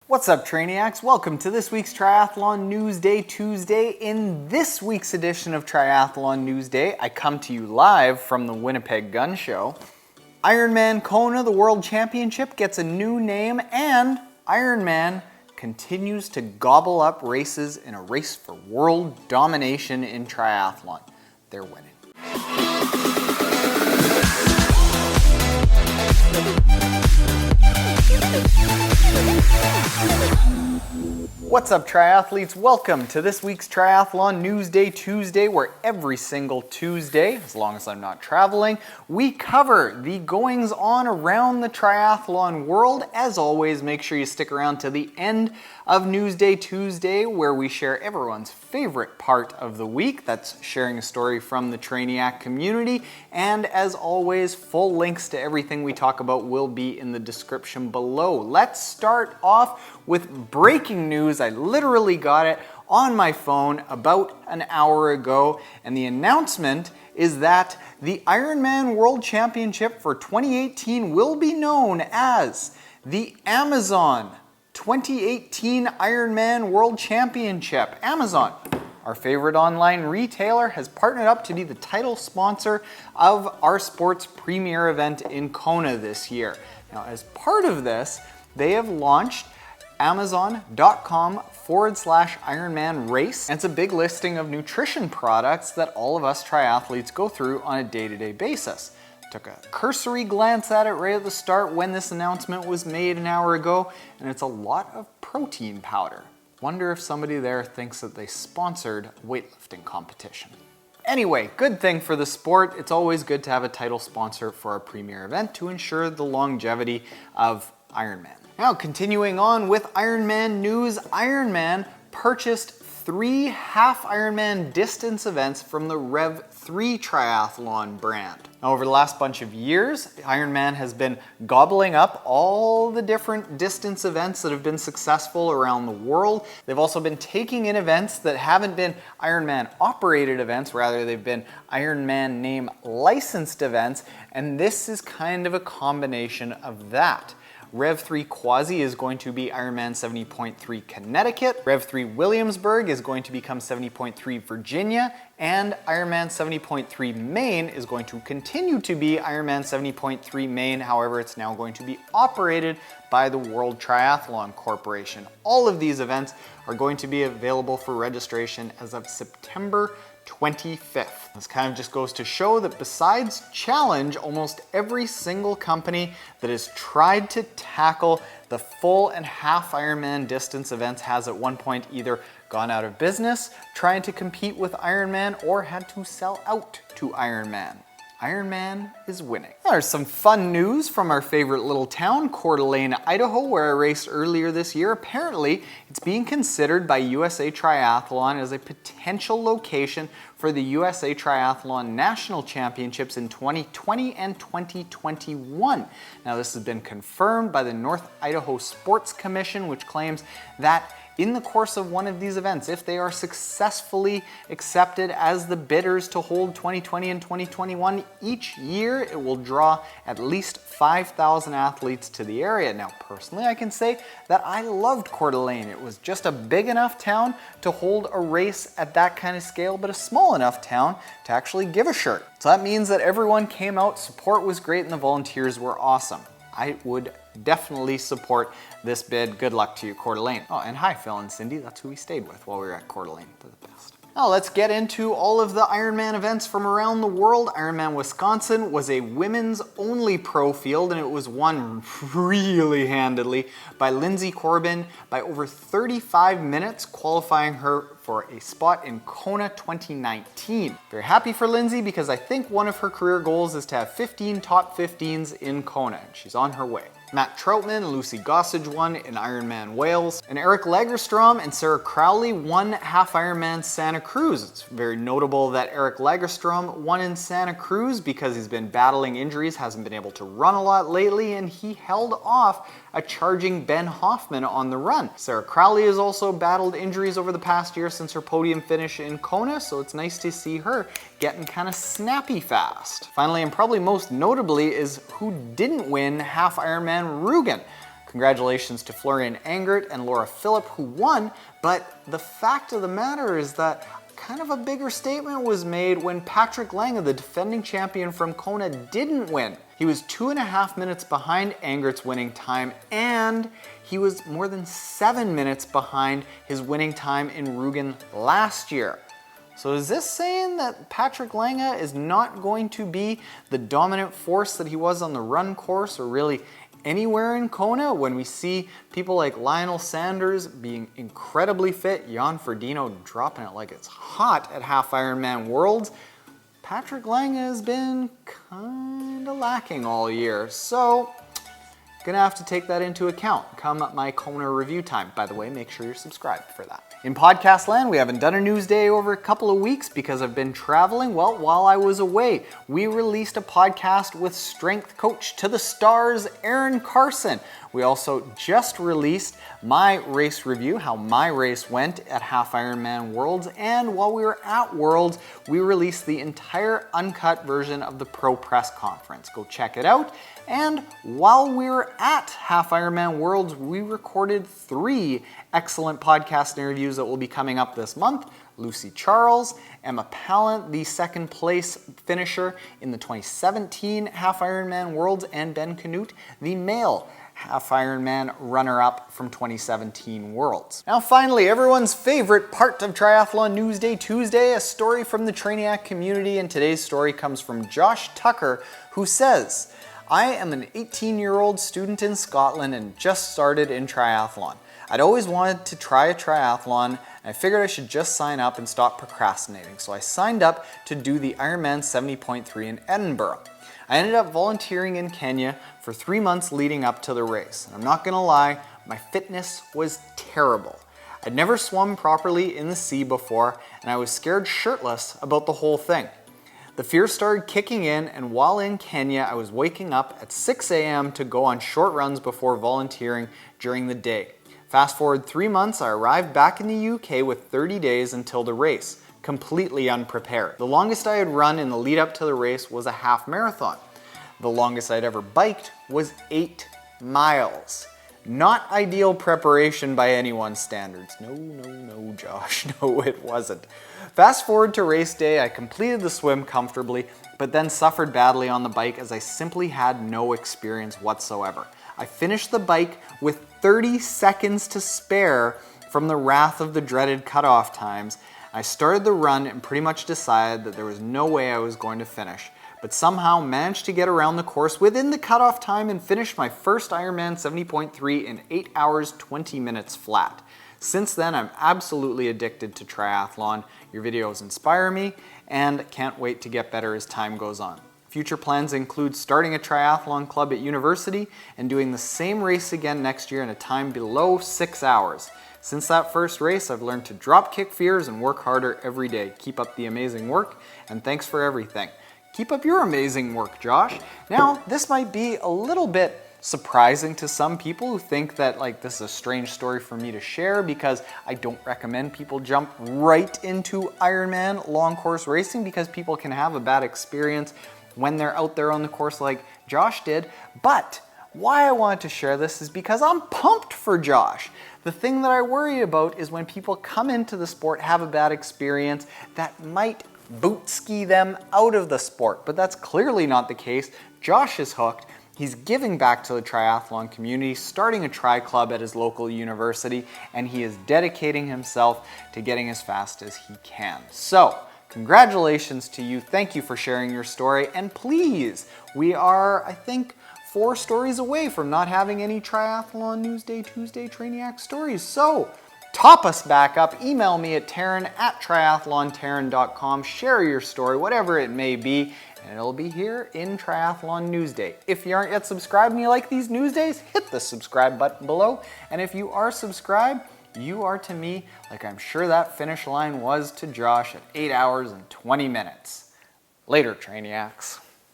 What's up, trainiacs? Welcome to this week's Triathlon News Day Tuesday. In this week's edition of Triathlon News Day, I come to you live from the Winnipeg Gun Show. Ironman Kona, the World Championship, gets a new name, and Ironman continues to gobble up races in a race for world domination in triathlon. They're winning. What's up, triathletes? Welcome to this week's Triathlon News Day Tuesday, where every single Tuesday, as long as I'm not traveling, we cover the goings-on around the triathlon world. As always, make sure you stick around to the end of News Day Tuesday, where we share everyone's favorite part of the week. That's sharing a story from the trainiac community. And as always, full links to everything we talk about will be in the description below. Let's start off with breaking news. I literally got it on my phone about an hour ago, and the announcement is that the Ironman World Championship for 2018 will be known as the Amazon 2018 Ironman World Championship. Amazon, our favorite online retailer, has partnered up to be the title sponsor of our sport's premier event in Kona this year. Now, as part of this, they have launched Amazon.com/Ironman race. And it's a big listing of nutrition products that all of us triathletes go through on a day-to-day basis. Took a cursory glance at it right at the start when this announcement was made an hour ago, and it's a lot of protein powder. Wonder if somebody there thinks that they sponsored a weightlifting competition. Anyway, good thing for the sport. It's always good to have a title sponsor for our premier event to ensure the longevity of Ironman. Now, continuing on with Ironman news, Ironman purchased 3 half Ironman distance events from the Rev3 Triathlon brand. Now, over the last bunch of years, Ironman has been gobbling up all the different distance events that have been successful around the world. They've also been taking in events that haven't been Ironman operated events, rather they've been Ironman name licensed events, and this is kind of a combination of that. Rev3 Quasi is going to be Ironman 70.3 Connecticut. Rev3 Williamsburg is going to become 70.3 Virginia. And Ironman 70.3 Maine is going to continue to be Ironman 70.3 Maine. However, it's now going to be operated by the World Triathlon Corporation. All of these events are going to be available for registration as of September 25th. This kind of just goes to show that besides Challenge, almost every single company that has tried to tackle the full and half Ironman distance events has at one point either gone out of business trying to compete with Ironman or had to sell out to Ironman. Ironman is winning. There's some fun news from our favorite little town, Coeur d'Alene, Idaho, where I raced earlier this year. Apparently, it's being considered by USA Triathlon as a potential location for the USA Triathlon National Championships in 2020 and 2021. Now, this has been confirmed by the North Idaho Sports Commission, which claims that in the course of one of these events, if they are successfully accepted as the bidders to hold 2020 and 2021, each year it will draw at least 5,000 athletes to the area. Now, personally, I can say that I loved Coeur d'Alene. It was just a big enough town to hold a race at that kind of scale, but a small enough town to actually give a shirt. So that means that everyone came out, support was great, and the volunteers were awesome. I would definitely support this bid. Good luck to you, Coeur d'Alene. Oh, and hi, Phil and Cindy. That's who we stayed with while we were at Coeur d'Alene. They're the best. Now let's get into all of the Ironman events from around the world. Ironman Wisconsin was a women's only pro field, and it was won really handedly by Linsey Corbin by over 35 minutes, qualifying her for a spot in Kona 2019. Very happy for Linsey because I think one of her career goals is to have 15 top 15s in Kona, and she's on her way. Matt Troutman and Lucy Gossage won in Ironman Wales, and Eric Lagerstrom and Sarah Crowley won half Ironman Santa Cruz. It's very notable that Eric Lagerstrom won in Santa Cruz because he's been battling injuries, hasn't been able to run a lot lately, and he held off a charging Ben Hoffman on the run. Sarah Crowley has also battled injuries over the past year since her podium finish in Kona, so it's nice to see her getting kind of snappy fast. Finally, and probably most notably, is who didn't win half Ironman Rügen. Congratulations to Florian Angert and Laura Philipp who won, but the fact of the matter is that kind of a bigger statement was made when Patrick Lange, the defending champion from Kona, didn't win. He was 2.5 minutes behind Angert's winning time, and he was more than 7 minutes behind his winning time in Rügen last year. So is this saying that Patrick Lange is not going to be the dominant force that he was on the run course or really anywhere in Kona when we see people like Lionel Sanders being incredibly fit, Jan Frodeno dropping it like it's hot at Half Ironman Worlds? Patrick Lange has been kinda lacking all year, so gonna have to take that into account come my Kona review time. By the way, make sure you're subscribed for that. In podcast land, we haven't done a news day over a couple of weeks because I've been traveling. Well, while I was away, we released a podcast with strength coach to the stars, Aaron Carson. We also just released my race review, how my race went at Half Ironman Worlds. And while we were at Worlds, we released the entire uncut version of the Pro Press Conference. Go check it out. And while we were at Half Ironman Worlds, we recorded 3 excellent podcast interviews that will be coming up this month. Lucy Charles, Emma Pallant, the second place finisher in the 2017 Half Ironman Worlds, and Ben Canute, the male Half Ironman runner-up from 2017 Worlds. Now finally, everyone's favorite part of Triathlon News Day Tuesday, a story from the trainiac community, and today's story comes from Josh Tucker, who says, I am an 18-year-old student in Scotland and just started in triathlon. I'd always wanted to try a triathlon, and I figured I should just sign up and stop procrastinating. So I signed up to do the Ironman 70.3 in Edinburgh. I ended up volunteering in Kenya for 3 months leading up to the race. And I'm not gonna lie, my fitness was terrible. I'd never swum properly in the sea before, and I was scared shirtless about the whole thing. The fear started kicking in, and while in Kenya, I was waking up at 6 a.m. to go on short runs before volunteering during the day. Fast forward 3 months, I arrived back in the UK with 30 days until the race, completely unprepared. The longest I had run in the lead up to the race was a half marathon. The longest I'd ever biked was 8 miles. Not ideal preparation by anyone's standards. No, Josh, no it wasn't. Fast forward to race day, I completed the swim comfortably, but then suffered badly on the bike as I simply had no experience whatsoever. I finished the bike with 30 seconds to spare from the wrath of the dreaded cutoff times. I started the run and pretty much decided that there was no way I was going to finish, but somehow managed to get around the course within the cutoff time and finish my first Ironman 70.3 in 8 hours, 20 minutes flat. Since then, I'm absolutely addicted to triathlon. Your videos inspire me and can't wait to get better as time goes on. Future plans include starting a triathlon club at university and doing the same race again next year in a time below 6 hours. Since that first race, I've learned to drop kick fears and work harder every day. Keep up the amazing work, and thanks for everything. Keep up your amazing work, Josh. Now, this might be a little bit surprising to some people who think that this is a strange story for me to share because I don't recommend people jump right into Ironman long course racing because people can have a bad experience when they're out there on the course like Josh did. But why I wanted to share this is because I'm pumped for Josh. The thing that I worry about is when people come into the sport, have a bad experience that might boot ski them out of the sport, but that's clearly not the case. Josh is hooked. He's giving back to the triathlon community, starting a tri club at his local university, and he is dedicating himself to getting as fast as he can. So, congratulations to you. Thank you for sharing your story, and please, we are, I think, 4 stories away from not having any Triathlon News Day Tuesday Trainiac stories. So, top us back up. Email me at Taryn@triathlontaryn.com. Share your story, whatever it may be, and it'll be here in Triathlon News Day. If you aren't yet subscribed and you like these news days, hit the subscribe button below. And if you are subscribed, you are to me like I'm sure that finish line was to Josh at 8 hours and 20 minutes. Later, Trainiacs.